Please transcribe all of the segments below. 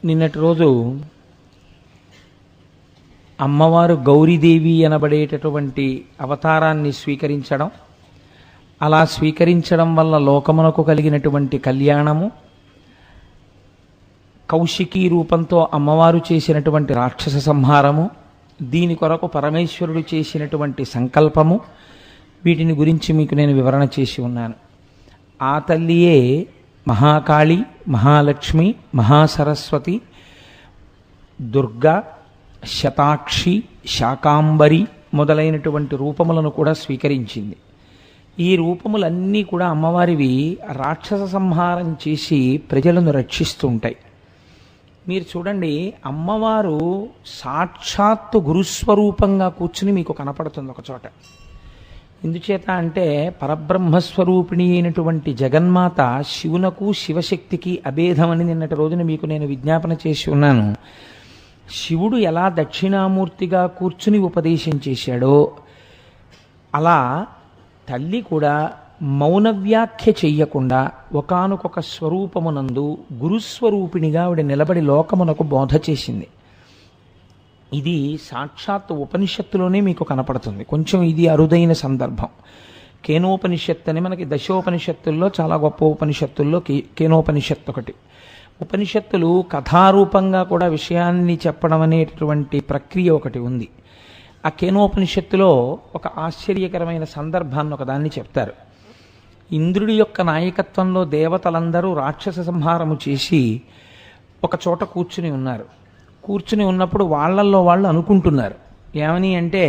నిన్నటి రోజు అమ్మవారు గౌరీదేవి అనబడేటటువంటి అవతారాన్ని స్వీకరించడం, అలా స్వీకరించడం వల్ల లోకమునకు కలిగినటువంటి కళ్యాణము, కౌశికీ రూపంతో అమ్మవారు చేసినటువంటి రాక్షస సంహారము, దీని కొరకు పరమేశ్వరుడు చేసినటువంటి సంకల్పము, వీటిని గురించి మీకు నేను వివరణ చేసి ఉన్నాను. ఆ తల్లియే మహాకాళి, మహాలక్ష్మి, మహాసరస్వతి, దుర్గా, శతాక్షి, శాకాంబరి మొదలైనటువంటి రూపములను కూడా స్వీకరించింది. ఈ రూపములన్నీ కూడా అమ్మవారివి రాక్షస సంహారం చేసి ప్రజలను రక్షిస్తుంటాయి. మీరు చూడండి, అమ్మవారు సాక్షాత్తు గురుస్వరూపంగా కూర్చుని మీకు కనపడుతుంది ఒక చోట. ఎందుచేత అంటే పరబ్రహ్మస్వరూపిణి అయినటువంటి జగన్మాత శివునకు శివశక్తికి అభేదమని నిన్నటి రోజున మీకు నేను విజ్ఞాపన చేసి ఉన్నాను. శివుడు ఎలా దక్షిణామూర్తిగా కూర్చుని ఉపదేశం చేశాడో అలా తల్లి కూడా మౌన వ్యాఖ్య చెయ్యకుండా ఒకానొక స్వరూపమునందు గురుస్వరూపిణిగా ఆవిడ నిలబడి లోకమునకు బోధ చేసింది. ఇది సాక్షాత్ ఉపనిషత్తులోనే మీకు కనపడుతుంది. కొంచెం ఇది అరుదైన సందర్భం. కేనోపనిషత్తు అని మనకి దశోపనిషత్తుల్లో చాలా గొప్ప ఉపనిషత్తుల్లో కేనోపనిషత్తు ఒకటి. ఉపనిషత్తులు కథారూపంగా కూడా విషయాన్ని చెప్పడం అనేటటువంటి ప్రక్రియ ఒకటి ఉంది. ఆ కేనోపనిషత్తులో ఒక ఆశ్చర్యకరమైన సందర్భాన్ని ఒకదాన్ని చెప్తారు. ఇంద్రుడి యొక్క నాయకత్వంలో దేవతలందరూ రాక్షస సంహారము చేసి ఒక చోట కూర్చుని ఉన్నారు. కూర్చుని ఉన్నప్పుడు వాళ్ళల్లో వాళ్ళు అనుకుంటున్నారు ఏమని అంటే,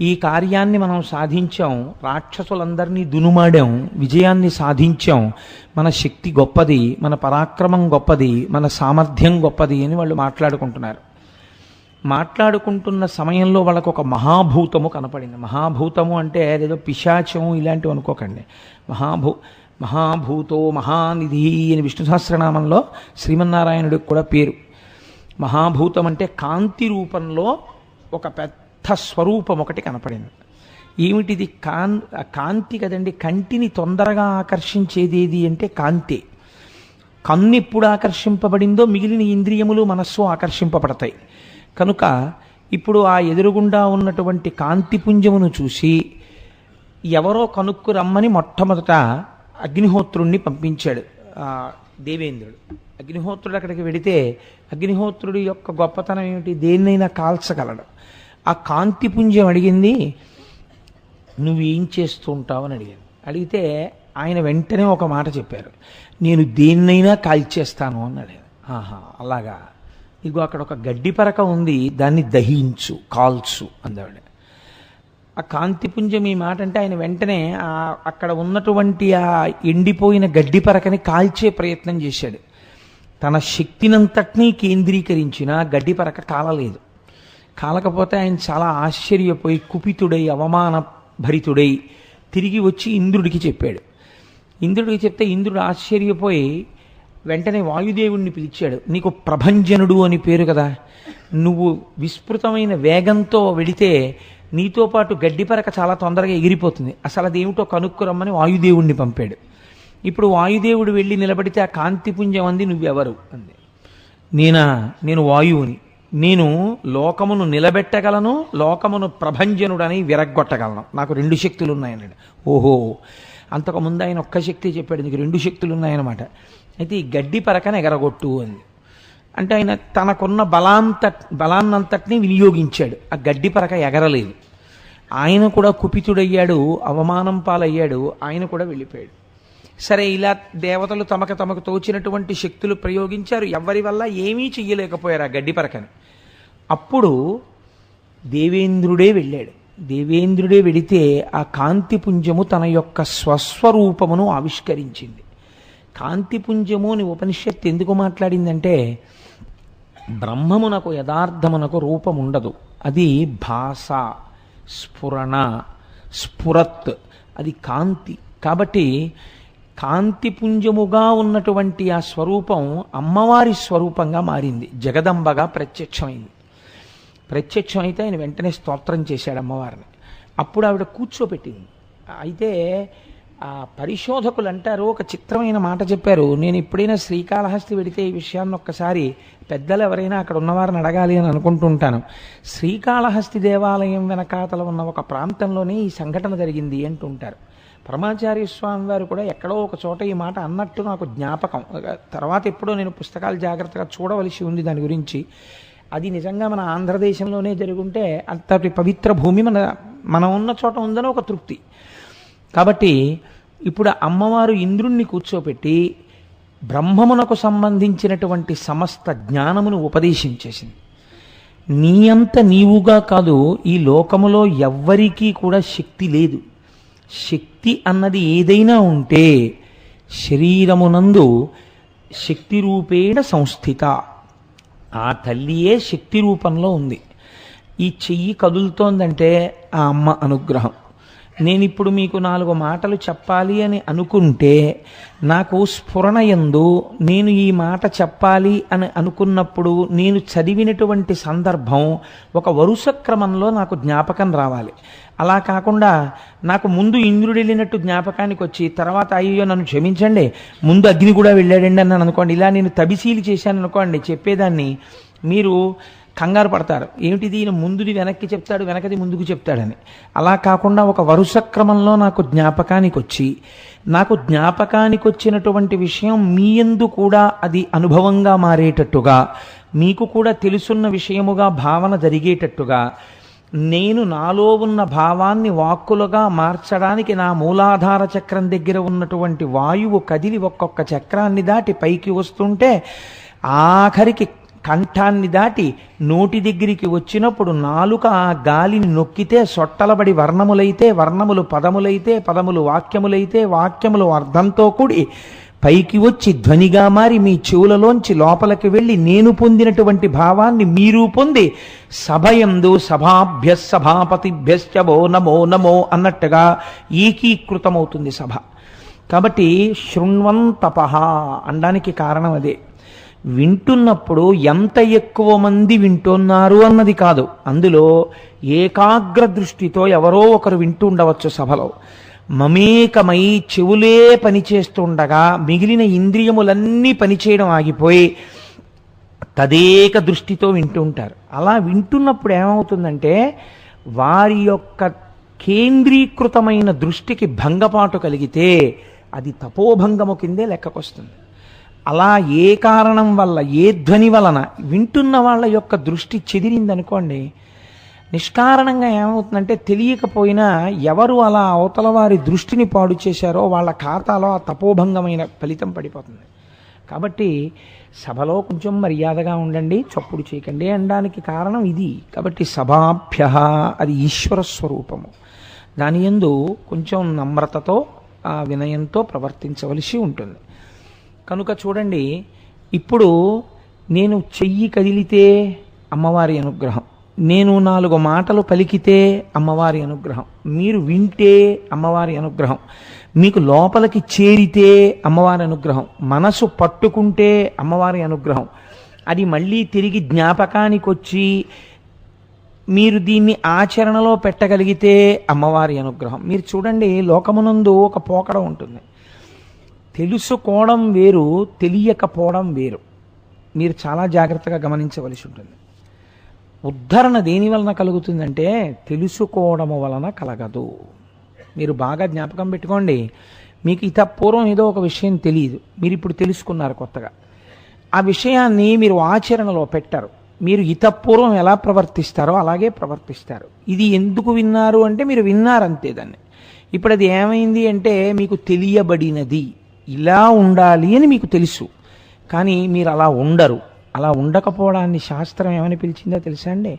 ఈ కార్యాన్ని మనం సాధించాం, రాక్షసులందరినీ దునుమాడాం, విజయాన్ని సాధించాం, మన శక్తి గొప్పది, మన పరాక్రమం గొప్పది, మన సామర్థ్యం గొప్పది అని వాళ్ళు మాట్లాడుకుంటున్నారు. మాట్లాడుకుంటున్న సమయంలో వాళ్ళకు ఒక మహాభూతము కనపడింది. మహాభూతము అంటే ఏదో పిశాచము ఇలాంటివి అనుకోకండి. మహాభూతో మహానిధి అని విష్ణు సహస్రనామంలో శ్రీమన్నారాయణుడికి కూడా పేరు. మహాభూతం అంటే కాంతి రూపంలో ఒక పెద్ద స్వరూపం ఒకటి కనపడింది. ఏమిటిది? కాంతి కదండి. కంటిని తొందరగా ఆకర్షించేది ఏది అంటే కాంతి. కన్ను ఎప్పుడు ఆకర్షింపబడిందో మిగిలిన ఇంద్రియములు, మనస్సు ఆకర్షింపబడతాయి. కనుక ఇప్పుడు ఆ ఎదురుగుండా ఉన్నటువంటి కాంతిపుంజమును చూసి ఎవరో కనుక్కు రమ్మని మొట్టమొదట అగ్నిహోత్రుణ్ణి పంపించాడు దేవేంద్రుడు. అగ్నిహోత్రుడు అక్కడికి వెడితే అగ్నిహోత్రుడి యొక్క గొప్పతనం ఏమిటి? దేన్నైనా కాల్చగలడు. ఆ కాంతిపుంజం అడిగింది, నువ్వేం చేస్తూ ఉంటావు అని అడిగాను. అడిగితే ఆయన వెంటనే ఒక మాట చెప్పారు, నేను దేన్నైనా కాల్చేస్తాను అన్నాడు. ఆహా, అలాగా, ఇగో అక్కడ ఒక గడ్డి పరక ఉంది, దాన్ని దహించు, కాల్చు అందావిడ. ఆ కాంతిపుంజం ఈ మాట అంటే ఆయన వెంటనే అక్కడ ఉన్నటువంటి ఆ ఎండిపోయిన గడ్డి పరకని కాల్చే ప్రయత్నం చేశాడు. తన శక్తినంతటినీ కేంద్రీకరించిన గడ్డి పరక కాలలేదు. కాలకపోతే ఆయన చాలా ఆశ్చర్యపోయి కుపితుడై అవమాన భరితుడై తిరిగి వచ్చి ఇంద్రుడికి చెప్పాడు. ఇంద్రుడికి చెప్తే ఇంద్రుడు ఆశ్చర్యపోయి వెంటనే వాయుదేవుణ్ణి పిలిచాడు. నీకు ప్రభంజనుడు అని పేరు కదా, నువ్వు విస్తృతమైన వేగంతో వెడితే నీతో పాటు గడ్డిపరక చాలా తొందరగా ఎగిరిపోతుంది, అసలు అదేమిటో కనుక్కురమ్మని వాయుదేవుణ్ణి పంపాడు. ఇప్పుడు వాయుదేవుడు వెళ్ళి నిలబడితే ఆ కాంతిపుంజం అంది, నువ్వెవరు అంది. నేను వాయువుని, నేను లోకమును నిలబెట్టగలను, లోకమును ప్రభంజనుడని విరగ్గొట్టగలను, నాకు 2 శక్తులు ఉన్నాయన్నాడు. ఓహో, అంతకుముందు ఆయన ఒక్క శక్తి చెప్పాడు, నీకు 2 శక్తులు ఉన్నాయన్నమాట. అయితే ఈ గడ్డి పరకను ఎగరగొట్టు అంది. అంటే ఆయన తనకున్న బలాన్నంతటినీ వినియోగించాడు. ఆ గడ్డి పరక ఎగరలేదు. ఆయన కూడా కుపితుడయ్యాడు, అవమానం పాలయ్యాడు, ఆయన కూడా వెళ్ళిపోయాడు. సరే, ఇలా దేవతలు తమకు తోచినటువంటి శక్తులు ప్రయోగించారు, ఎవరి వల్ల ఏమీ చెయ్యలేకపోయారు ఆ గడ్డి పరకని. అప్పుడు దేవేంద్రుడే వెళ్ళాడు. దేవేంద్రుడే వెడితే ఆ కాంతిపుంజము తన యొక్క స్వస్వరూపమును ఆవిష్కరించింది. కాంతిపుంజము అని ఉపనిషత్తు ఎందుకు మాట్లాడిందంటే, బ్రహ్మమునకు యథార్థమునకు రూపం ఉండదు, అది భాష, స్ఫురణ, స్ఫురత్, అది కాంతి. కాబట్టి కాంతిపుంజముగా ఉన్నటువంటి ఆ స్వరూపం అమ్మవారి స్వరూపంగా మారింది, జగదంబగా ప్రత్యక్షమైంది. ప్రత్యక్షమైతే ఆయన వెంటనే స్తోత్రం చేశాడు అమ్మవారిని. అప్పుడు ఆవిడ కూర్చోపెట్టింది. అయితే ఆ పరిశోధకులు అంటారు, ఒక చిత్రమైన మాట చెప్పారు. నేను ఎప్పుడైనా శ్రీకాళహస్తి వెడితే ఈ విషయాన్ని ఒక్కసారి పెద్దలు ఎవరైనా అక్కడ ఉన్నవారిని అడగాలి అని అనుకుంటుంటాను. శ్రీకాళహస్తి దేవాలయం వెనకాతల ఉన్న ఒక ప్రాంతంలోనే ఈ సంఘటన జరిగింది అంటుంటారు. పరమాచార్య స్వామి వారు కూడా ఎక్కడో ఒక చోట ఈ మాట అన్నట్టు నాకు జ్ఞాపకం. తర్వాత ఎప్పుడో నేను పుస్తకాలు జాగ్రత్తగా చూడవలసి ఉంది దాని గురించి. అది నిజంగా మన ఆంధ్రదేశంలోనే జరుగుంటే అంతటి పవిత్ర భూమి మనం ఉన్న చోట ఉందని ఒక తృప్తి. కాబట్టి ఇప్పుడు అమ్మవారు ఇంద్రుణ్ణి కూర్చోపెట్టి బ్రహ్మమునకు సంబంధించినటువంటి సమస్త జ్ఞానమును ఉపదేశించేసింది. నీ అంత నీవుగా కాదు, ఈ లోకములో ఎవ్వరికీ కూడా శక్తి లేదు. శక్తి అన్నది ఏదైనా ఉంటే శరీరమునందు శక్తి రూపేణ సంస్థిత, ఆ తల్లియే శక్తి రూపంలో ఉంది. ఈ చెయ్యి కదులుతోందంటే ఆ అమ్మ అనుగ్రహం. నేను ఇప్పుడు మీకు 4 మాటలు చెప్పాలి అని అనుకుంటే నాకు స్ఫురణ యందు నేను ఈ మాట చెప్పాలి అని అనుకున్నప్పుడు నేను చదివినటువంటి సందర్భం ఒక వరుస క్రమంలో నాకు జ్ఞాపకం రావాలి. అలా కాకుండా నాకు ముందు ఇంద్రుడు వెళ్ళినట్టు జ్ఞాపకానికి వచ్చి తర్వాత అయ్యో నన్ను క్షమించండి ముందు అగ్ని కూడా వెళ్ళాడండి అన్నాను అనుకోండి, ఇలా నేను తబిసీలు చేశాను అనుకోండి, చెప్పేదాన్ని మీరు కంగారు పడతారు. ఏమిటిది, ఈయన ముందుది వెనక్కి చెప్తాడు, వెనకది ముందుకు చెప్తాడని. అలా కాకుండా ఒక వరుస క్రమంలో నాకు జ్ఞాపకానికి వచ్చి, నాకు జ్ఞాపకానికి వచ్చినటువంటి విషయం మీ యందు కూడా అది అనుభవంగా మారేటట్టుగా, మీకు కూడా తెలుసున్న విషయముగా భావన జరిగేటట్టుగా, నేను నాలో ఉన్న భావాన్ని వాక్కులుగా మార్చడానికి నా మూలాధార చక్రం దగ్గర ఉన్నటువంటి వాయువు కదిలి ఒక్కొక్క చక్రాన్ని దాటి పైకి వస్తుంటే ఆఖరికి కంఠాన్ని దాటి నోటి దగ్గరికి వచ్చినప్పుడు నాలుక ఆ గాలిని నొక్కితే సొట్టలబడి వర్ణములైతే, వర్ణములు పదములైతే, పదములు వాక్యములైతే, వాక్యములు అర్థంతో కూడి పైకి వచ్చి ధ్వనిగా మారి మీ చెవులలోంచి లోపలికి వెళ్ళి నేను పొందినటువంటి భావాన్ని మీరు పొంది సభయందు సభాభ్య సభాపతిభ్యశ్చ వో నమో నమో అన్నట్టుగా ఏకీకృతమవుతుంది సభ. కాబట్టి శృణ్వంతపః అనడానికి కారణం అదే. వింటున్నప్పుడు ఎంత ఎక్కువ మంది వింటున్నారు అన్నది కాదు, అందులో ఏకాగ్ర దృష్టితో ఎవరో ఒకరు వింటూ ఉండవచ్చు సభలో. మమేకమై చెవులే పనిచేస్తుండగా మిగిలిన ఇంద్రియములన్నీ పనిచేయడం ఆగిపోయి తదేక దృష్టితో వింటూ ఉంటారు. అలా వింటున్నప్పుడు ఏమవుతుందంటే వారి యొక్క కేంద్రీకృతమైన దృష్టికి భంగపాటు కలిగితే అది తపోభంగము కిందే లెక్కకొస్తుంది. అలా ఏ కారణం వల్ల, ఏ ధ్వని వలన వింటున్న వాళ్ళ యొక్క దృష్టి చెదిరిందనుకోండి, నిష్కారణంగా ఏమవుతుందంటే తెలియకపోయినా ఎవరు అలా అవతల వారి దృష్టిని పాడు చేశారో వాళ్ళ ఖాతాలో ఆ తపోభంగమైన ఫలితం పడిపోతుంది. కాబట్టి సభలో కొంచెం మర్యాదగా ఉండండి, చప్పుడు చేయకండి అనడానికి కారణం ఇది. కాబట్టి సభాభ్య అది ఈశ్వర స్వరూపము, దాని యందు కొంచెం నమ్రతతో ఆ వినయంతో ప్రవర్తించవలసి ఉంటుంది. కనుక చూడండి, ఇప్పుడు నేను చెయ్యి కదిలితే అమ్మవారి అనుగ్రహం, నేను 4 మాటలు పలికితే అమ్మవారి అనుగ్రహం, మీరు వింటే అమ్మవారి అనుగ్రహం, మీకు లోపలికి చేరితే అమ్మవారి అనుగ్రహం, మనసు పట్టుకుంటే అమ్మవారి అనుగ్రహం, అది మళ్ళీ తిరిగి జ్ఞాపకానికి వచ్చి మీరు దీన్ని ఆచరణలో పెట్టగలిగితే అమ్మవారి అనుగ్రహం. మీరు చూడండి, లోకమునందు ఒక పోకడ ఉంటుంది. తెలుసుకోవడం వేరు, తెలియకపోవడం వేరు. మీరు చాలా జాగ్రత్తగా గమనించవలసి ఉంటుంది. ఉద్ధరణ దేని వలన కలుగుతుందంటే తెలుసుకోవడము వలన కలగదు. మీరు బాగా జ్ఞాపకం పెట్టుకోండి, మీకు పూర్వం ఏదో ఒక విషయం తెలియదు, మీరు ఇప్పుడు తెలుసుకున్నారు కొత్తగా. ఆ విషయాన్ని మీరు ఆచరణలో పెట్టారు. మీరు పూర్వం ఎలా ప్రవర్తిస్తారో అలాగే ప్రవర్తిస్తారు. ఇది ఎందుకు విన్నారు అంటే మీరు విన్నారంతే దాన్ని. ఇప్పుడు అది ఏమైంది అంటే మీకు తెలియబడినది, ఇలా ఉండాలి అని మీకు తెలుసు, కానీ మీరు అలా ఉండరు. అలా ఉండకపోవడాన్ని శాస్త్రం ఏమని పిలిచిందో తెలుసా అండి?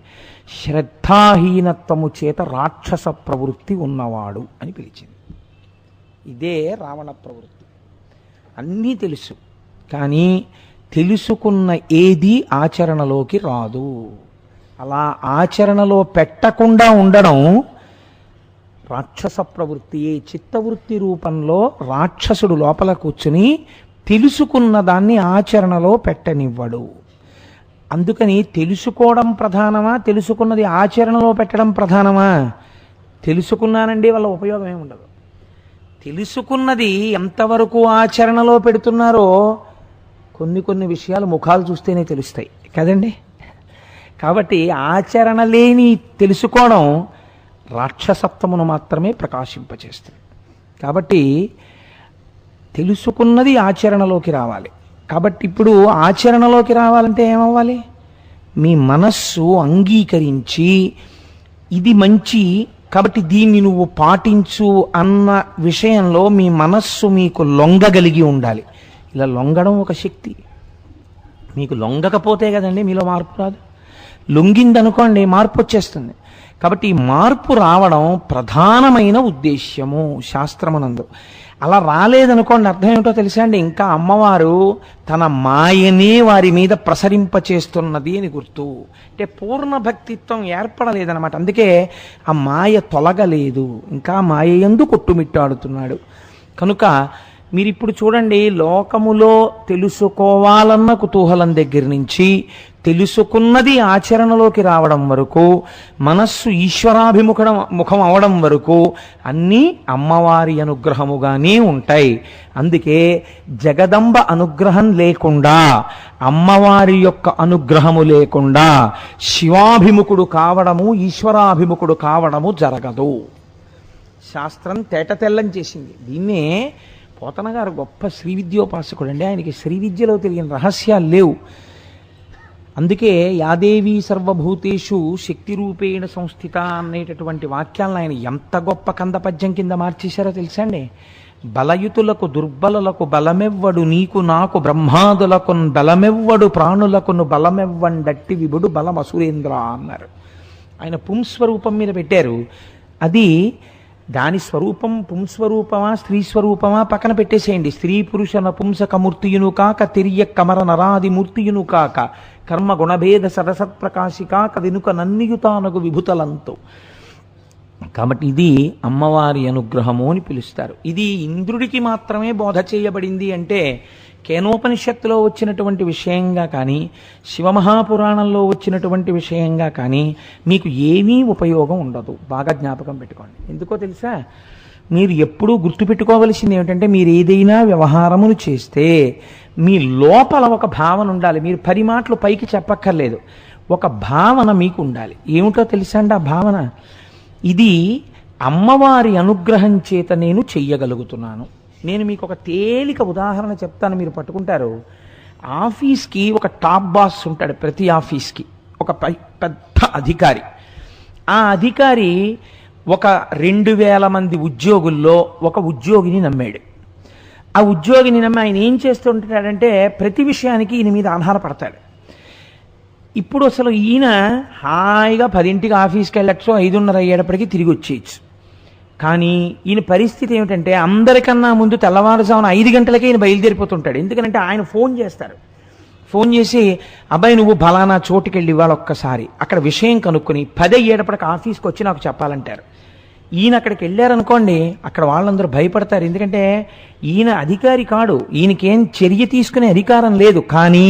శ్రద్ధాహీనత్వము చేత రాక్షస ప్రవృత్తి ఉన్నవాడు అని పిలిచింది. ఇదే రావణ ప్రవృత్తి. అన్నీ తెలుసు, కానీ తెలుసుకున్న ఏది ఆచరణలోకి రాదు. అలా ఆచరణలో పెట్టకుండా ఉండడం రాక్షస ప్రవృత్తి. చిత్తవృత్తి రూపంలో రాక్షసుడు లోపల కూర్చుని తెలుసుకున్న దాన్ని ఆచరణలో పెట్టనివ్వడు. అందుకని తెలుసుకోవడం ప్రధానమా, తెలుసుకున్నది ఆచరణలో పెట్టడం ప్రధానమా? తెలుసుకున్నానండి వల్ల ఉపయోగం ఏమి ఉండదు. తెలుసుకున్నది ఎంతవరకు ఆచరణలో పెడుతున్నారో కొన్ని కొన్ని విషయాలు ముఖాలు చూస్తేనే తెలుస్తాయి కదండి. కాబట్టి ఆచరణ లేని తెలుసుకోవడం రాక్షసత్వమును మాత్రమే ప్రకాశింపచేస్తుంది. కాబట్టి తెలుసుకున్నది ఆచరణలోకి రావాలి. కాబట్టి ఇప్పుడు ఆచరణలోకి రావాలంటే ఏమవ్వాలి? మీ మనస్సు అంగీకరించి ఇది మంచి కాబట్టి దీన్ని నువ్వు పాటించు అన్న విషయంలో మీ మనస్సు మీకు లొంగగలిగి ఉండాలి. ఇలా లొంగడం ఒక శక్తి. మీకు లొంగకపోతే కదండి మీలో మార్పు రాదు. లొంగిందనుకోండి మార్పు వచ్చేస్తుంది. కాబట్టి ఈ మార్పు రావడం ప్రధానమైన ఉద్దేశ్యము శాస్త్రమునందు. అలా రాలేదనుకోండి అర్థం ఏమిటో తెలుసా అండి? ఇంకా అమ్మవారు తన మాయనే వారి మీద ప్రసరింపచేస్తున్నది అని గుర్తు. అంటే పూర్ణ భక్తిత్వం ఏర్పడలేదన్నమాట. అందుకే ఆ మాయ తొలగలేదు, ఇంకా మాయ యందు కొట్టుమిట్టాడుతున్నాడు. కనుక మీరిప్పుడు చూడండి, లోకములో తెలుసుకోవాలన్న కుతూహలం దగ్గర నుంచి తెలుసుకున్నది ఆచరణలోకి రావడం వరకు, మనస్సు ముఖం అవడం వరకు అన్నీ అమ్మవారి అనుగ్రహముగానే ఉంటాయి. అందుకే జగదంబ అనుగ్రహం లేకుండా, అమ్మవారి యొక్క అనుగ్రహము లేకుండా శివాభిముఖుడు కావడము, ఈశ్వరాభిముఖుడు కావడము జరగదు. శాస్త్రం తేటతెల్లం చేసింది. దీన్నే పోతన గారు గొప్ప శ్రీ విద్యోపాసకుడు అండి. ఆయనకి శ్రీ విద్యలో తెలియని రహస్యాలు లేవు. అందుకే యాదేవి సర్వభూతేషు శక్తి రూపేణ సంస్థిత అనేటటువంటి వాక్యాలను ఆయన ఎంత గొప్ప కందపద్యం కింద మార్చేశారో తెలుసా అండి? బలయుతులకు దుర్బలులకు బలమెవ్వడు, నీకు నాకు బ్రహ్మాదులకు బలమెవ్వడు, ప్రాణులకును బలమెవ్వండట్టి విభుడు బలమసురేంద్ర అన్నారు. ఆయన పుంస్వరూపం మీద పెట్టారు. అది దాని స్వరూపం పుంస్వరూపమా స్త్రీ స్వరూపమా పక్కన పెట్టేసేయండి. స్త్రీ పురుష నపుంసకమూర్తియును కాక తిరియ కమర నరాది మూర్తియును కాక కర్మ గుణభేద సరసత్ప్రకాశికాక వెనుక నన్నియుతానగు విభుతలంతో. కాబట్టి ఇది అమ్మవారి అనుగ్రహము అని పిలుస్తారు. ఇది ఇంద్రుడికి మాత్రమే బోధ చేయబడింది అంటే కేనోపనిషత్తులో వచ్చినటువంటి విషయంగా కానీ, శివమహాపురాణంలో వచ్చినటువంటి విషయంగా కానీ మీకు ఏమీ ఉపయోగం ఉండదు. బాగా జ్ఞాపకం పెట్టుకోండి. ఎందుకో తెలుసా? మీరు ఎప్పుడూ గుర్తుపెట్టుకోవలసింది ఏమిటంటే, మీరు ఏదైనా వ్యవహారమును చేస్తే మీ లోపల ఒక భావన ఉండాలి. మీరు 10 మాటలు పైకి చెప్పక్కర్లేదు, ఒక భావన మీకు ఉండాలి. ఏమిటో తెలుసా అండి ఆ భావన? ఇది అమ్మవారి అనుగ్రహం చేత నేను చెయ్యగలుగుతున్నాను. నేను మీకు ఒక తేలిక ఉదాహరణ చెప్తాను, మీరు పట్టుకుంటారు. ఆఫీస్కి ఒక టాప్ బాస్ ఉంటాడు. ప్రతి ఆఫీస్కి ఒక పెద్ద అధికారి. ఆ అధికారి ఒక 2000 మంది ఉద్యోగుల్లో ఒక ఉద్యోగిని నమ్మాడు. ఆ ఉద్యోగిని నమ్మి ఆయన ఏం చేస్తుంటాడంటే ప్రతి విషయానికి ఈయన మీద ఆధారపడతాడు. ఇప్పుడు అసలు ఈయన హాయిగా 10ంటికి ఆఫీస్కి వెళ్ళచ్చు, 5:30 అయ్యేటప్పటికీ తిరిగి వచ్చేయచ్చు. కానీ ఈయన పరిస్థితి ఏమిటంటే అందరికన్నా ముందు తెల్లవారుజామున 5 గంటలకే ఈయన బయలుదేరిపోతుంటాడు. ఎందుకంటే ఆయన ఫోన్ చేస్తారు. ఫోన్ చేసి, అబ్బాయి నువ్వు ఫలానా చోటుకి వెళ్ళి ఇవాళ ఒక్కసారి అక్కడ విషయం కనుక్కొని 10 అయ్యేటప్పటికి ఆఫీస్కి వచ్చి నాకు చెప్పాలంటారు. ఈయన అక్కడికి వెళ్ళారనుకోండి, అక్కడ వాళ్ళందరూ భయపడతారు. ఎందుకంటే ఈయన అధికారి కాడు, ఈయనకేం చర్య తీసుకునే అధికారం లేదు. కానీ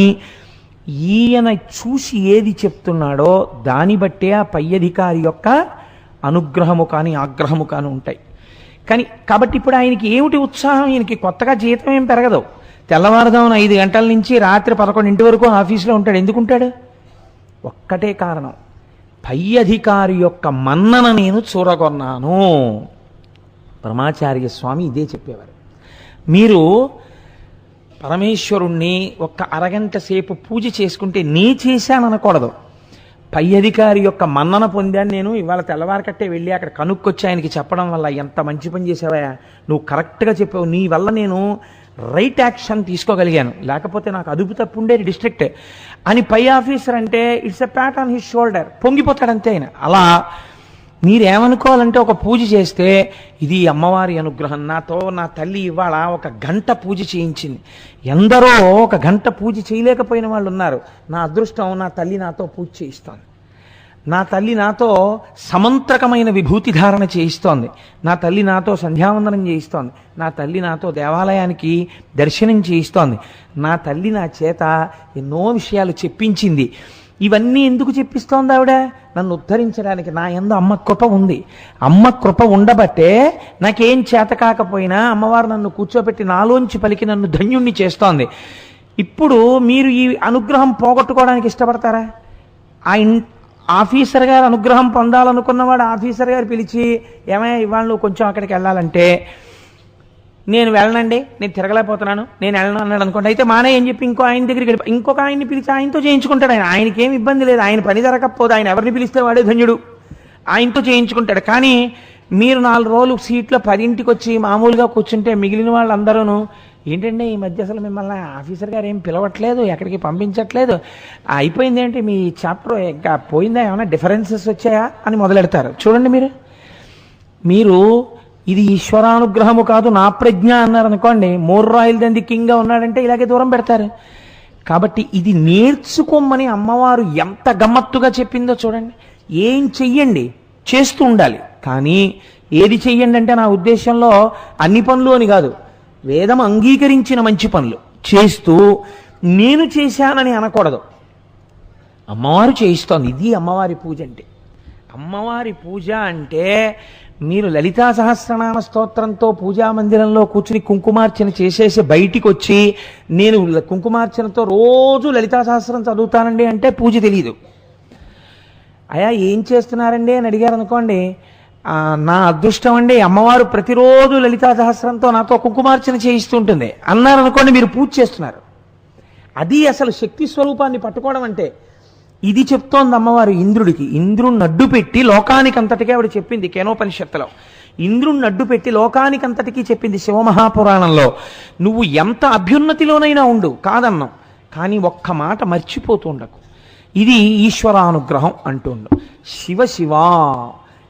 ఈయన చూసి ఏది చెప్తున్నాడో దాన్ని బట్టే ఆ పై అధికారి యొక్క అనుగ్రహము కానీ ఆగ్రహము కానీ ఉంటాయి. కాబట్టి ఇప్పుడు ఆయనకి ఏమిటి ఉత్సాహం? ఈయనకి కొత్తగా జీతం ఏం పెరగదు. తెల్లవారుదామున 5 గంటల నుంచి రాత్రి 11 వరకు ఆఫీసులో ఉంటాడు. ఎందుకుంటాడు? ఒక్కటే కారణం, పై అధికారి యొక్క మన్నన నేను చూరగొన్నాను. పరమాచార్య స్వామి ఇదే చెప్పేవారు. మీరు పరమేశ్వరుణ్ణి ఒక్క అరగంట సేపు పూజ చేసుకుంటే నీ చేశాననకూడదు. పై అధికారి యొక్క మన్నన పొందాను నేను, ఇవాళ తెల్లవారికట్టే వెళ్ళి అక్కడ కనుక్కొచ్చి ఆయనకి చెప్పడం వల్ల ఎంత మంచి పని చేసావా, నువ్వు కరెక్ట్గా చెప్పావు, నీ వల్ల నేను రైట్ యాక్షన్ తీసుకోగలిగాను, లేకపోతే నాకు అదుపు తప్పు ఉండేది డిస్ట్రిక్ట్ అని పై ఆఫీసర్ అంటే it's a pat on his shoulder, పొంగిపోతాడంతే ఆయన. అలా మీరేమనుకోవాలంటే ఒక పూజ చేస్తే ఇది అమ్మవారి అనుగ్రహం. నాతో నా తల్లి ఇవాళ 1 గంట పూజ చేయించింది. ఎందరో 1 గంట పూజ చేయలేకపోయిన వాళ్ళు ఉన్నారు. నా అదృష్టం, నా తల్లి నాతో పూజ చేయిస్తోంది. నా తల్లి నాతో సమంత్రకమైన విభూతి ధారణ చేయిస్తోంది. నా తల్లి నాతో సంధ్యావందనం చేయిస్తోంది. నా తల్లి నాతో దేవాలయానికి దర్శనం చేయిస్తోంది. నా తల్లి నా చేత ఎన్నో విషయాలు చెప్పించింది. ఇవన్నీ ఎందుకు చెప్పిస్తోంది ఆవిడ? నన్ను ఉద్ధరించడానికి. నా యందు అమ్మ కృప ఉంది. అమ్మ కృప ఉండబట్టే నాకేం చేత కాకపోయినా అమ్మవారు నన్ను కూర్చోబెట్టి నాలోంచి పలికి నన్ను ధన్యుణ్ణి చేస్తోంది. ఇప్పుడు మీరు ఈ అనుగ్రహం పోగొట్టుకోవడానికి ఇష్టపడతారా? ఆఫీసర్ గారు అనుగ్రహం పొందాలనుకున్నవాడు ఆఫీసర్ గారు పిలిచి, ఏమయ్యా ఇవాళ నువ్వు కొంచెం అక్కడికి వెళ్ళాలంటే, నేను వెళ్ళనండి, నేను తిరగలేకపోతున్నాను, నేను వెళ్ళను అన్నాడు అనుకోండి. అయితే మానే అని చెప్పి ఇంకో ఆయన దగ్గరికి వెళ్ళి ఇంకొక ఆయన్ని పిలిచి ఆయనతో చేయించుకుంటాడు. ఆయనకి ఏమి ఇబ్బంది లేదు. ఆయన పని జరగకపోతే ఆయన ఎవరిని పిలిస్తే వాడే ధన్యుడు, ఆయనతో చేయించుకుంటాడు. కానీ మీరు 4 రోజులు సీట్లో 10ంటికి వచ్చి మామూలుగా కూర్చుంటే మిగిలిన వాళ్ళందరూ, ఏంటంటే ఈ మధ్య అసలు మిమ్మల్ని ఆఫీసర్ గారు ఏం పిలవట్లేదు, ఎక్కడికి పంపించట్లేదు, అయిపోయింది ఏంటి మీ చాప్టర్, ఇంకా పోయిందా, ఏమైనా డిఫరెన్సెస్ వచ్చాయా అని మొదలెడతారు. చూడండి మీరు ఇది ఈశ్వరానుగ్రహము కాదు నా ప్రజ్ఞ అన్నారనుకోండి, 3 రాయలు దంది కింగ్గా ఉన్నాడంటే ఇలాగే దూరం పెడతారు. కాబట్టి ఇది నేర్చుకోమని అమ్మవారు ఎంత గమ్మత్తుగా చెప్పిందో చూడండి. ఏం చెయ్యండి, చేస్తూ ఉండాలి. కానీ ఏది చెయ్యండి అంటే నా ఉద్దేశంలో అన్ని పనులు అని కాదు, వేదం అంగీకరించిన మంచి పనులు చేస్తూ నేను చేశానని అనకూడదు. అమ్మవారు చేయిస్తోంది. ఇది అమ్మవారి పూజ అంటే. అమ్మవారి పూజ అంటే మీరు లలితా సహస్రనామ స్తోత్రంతో పూజా మందిరంలో కూర్చుని కుంకుమార్చన చేసేసి బయటికి వచ్చి నేను కుంకుమార్చనతో రోజు లలితా సహస్రం చదువుతానండి అంటే పూజ తెలియదు. అయా ఏం చేస్తున్నారండి అని అడిగారు అనుకోండి, నా అదృష్టం అండి అమ్మవారు ప్రతిరోజు లలితా సహస్రంతో నాతో కుంకుమార్చన చేయిస్తుంటుంది అన్నారు అనుకోండి, మీరు పూజ చేస్తున్నారు. అది అసలు శక్తి స్వరూపాన్ని పట్టుకోవడం అంటే. ఇది చెప్తోంది అమ్మవారు ఇంద్రుడికి. ఇంద్రుడిని అడ్డు పెట్టి లోకానికంతటికీ ఆవిడ చెప్పింది కేనోపనిషత్తులో. ఇంద్రుడిని అడ్డు పెట్టి లోకానికంతటికీ చెప్పింది శివమహాపురాణంలో. నువ్వు ఎంత అభ్యున్నతిలోనైనా ఉండు కాదన్నాం, కానీ ఒక్క మాట మర్చిపోతూ ఉండకు, ఇది ఈశ్వరానుగ్రహం అంటుండు. శివ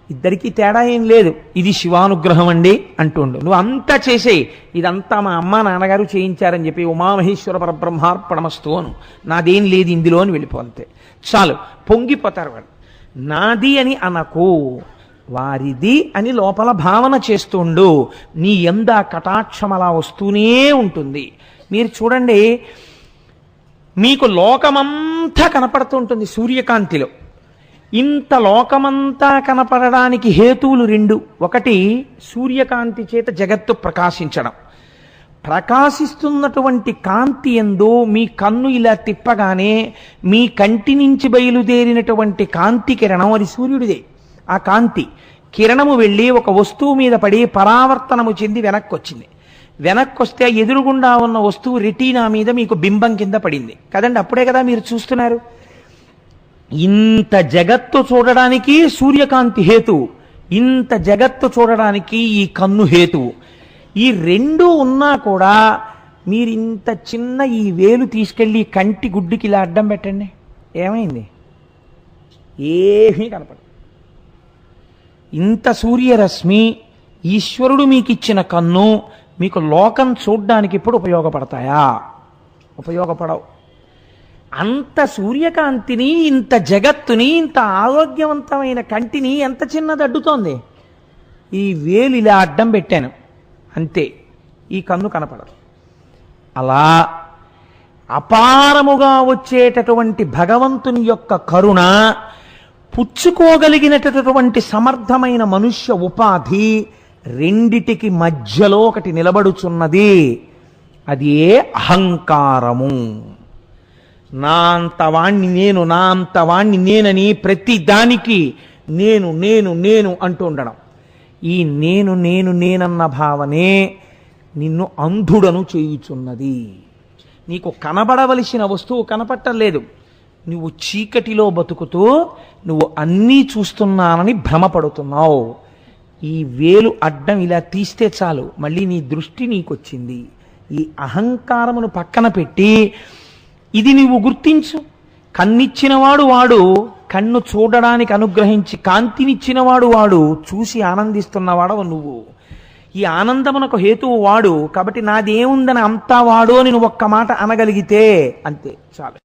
ఇద్దరికీ తేడా ఏం లేదు, ఇది శివానుగ్రహం అండి అంటుండు. నువ్వు అంతా చేసేయి, ఇదంతా మా అమ్మ నాన్నగారు చేయించారని చెప్పి ఉమామహేశ్వర పరబ్రహ్మార్పణమస్తు అను, నాదేం లేదు ఇందులో అని వెళ్ళిపోతే చాలు. పొంగిపోతారు వాళ్ళు. నాది అని అనకు, వారిది అని లోపల భావన చేస్తుండు. నీ యంద కటాక్షం అలా వస్తూనే ఉంటుంది. మీరు చూడండి, మీకు లోకమంతా కనపడుతుంటుంది సూర్యకాంతిలో. ఇంత లోకమంతా కనపడడానికి హేతువులు 2. ఒకటి, సూర్యకాంతి చేత జగత్తు ప్రకాశించడం. ప్రకాశిస్తున్నటువంటి కాంతి యందు మీ కన్ను ఇలా తిప్పగానే మీ కంటి నుంచి బయలుదేరినటువంటి కాంతి కిరణం, అది సూర్యుడిదే. ఆ కాంతి కిరణము వెళ్ళి ఒక వస్తువు మీద పడి పరావర్తనము చెంది వెనక్కి వచ్చింది. వెనక్కి వస్తే ఎదురుగుండా ఉన్న వస్తువు రెటీనా మీద మీకు బింబం కింద పడింది కదండి. అప్పుడే కదా మీరు చూస్తున్నారు. ఇంత జగత్తు చూడడానికి సూర్యకాంతి హేతువు, ఇంత జగత్తు చూడడానికి ఈ కన్ను హేతువు. ఈ 2 ఉన్నా కూడా మీరు ఇంత చిన్న ఈ వేలు తీసుకెళ్ళి కంటి గుడ్డుకి ఇలా అడ్డం పెట్టండి, ఏమైంది? ఏమీ కనపడదు. ఇంత సూర్యరశ్మి, ఈశ్వరుడు మీకు ఇచ్చిన కన్ను, మీకు లోకం చూడ్డానికి ఇప్పుడు ఉపయోగపడతాయా? ఉపయోగపడవు. అంత సూర్యకాంతిని, ఇంత జగత్తుని, ఇంత ఆరోగ్యవంతమైన కంటిని ఎంత చిన్నది అడ్డుతోంది? ఈ వేలు ఇలా అడ్డం పెట్టాను అంతే, ఈ కన్ను కనపడదు. అలా అపారముగా వచ్చేటటువంటి భగవంతుని యొక్క కరుణ, పుచ్చుకోగలిగినటువంటి సమర్థమైన మనుష్య ఉపాధి, రెండిటికి మధ్యలో ఒకటి నిలబడుచున్నది. అది అహంకారము. నా అంతవాణ్ణి నేను, నా అంతవాణ్ణి నేనని ప్రతి దానికి నేను నేను నేను అంటూ ఉండడం. ఈ నేను నేను నేనన్న భావనే నిన్ను అంధుడను చేయుచున్నది. నీకు కనబడవలసిన వస్తువు కనపట్టలేదు. నువ్వు చీకటిలో బతుకుతూ నువ్వు అన్నీ చూస్తున్నానని భ్రమపడుతున్నావు. ఈ వేలు అడ్డం ఇలా తీస్తే చాలు, మళ్ళీ నీ దృష్టి నీకొచ్చింది. ఈ అహంకారమును పక్కన పెట్టి ఇది నువ్వు గుర్తించు. కన్నిచ్చినవాడు వాడు, కన్ను చూడడానికి అనుగ్రహించి కాంతినిచ్చినవాడు వాడు, చూసి ఆనందిస్తున్నవాడవు నువ్వు. ఈ ఆనందమునకు హేతువు వాడు. కాబట్టి నాదేముందని అంతా వాడు అని నువ్వు ఒక్క మాట అనగలిగితే అంతే చాలు.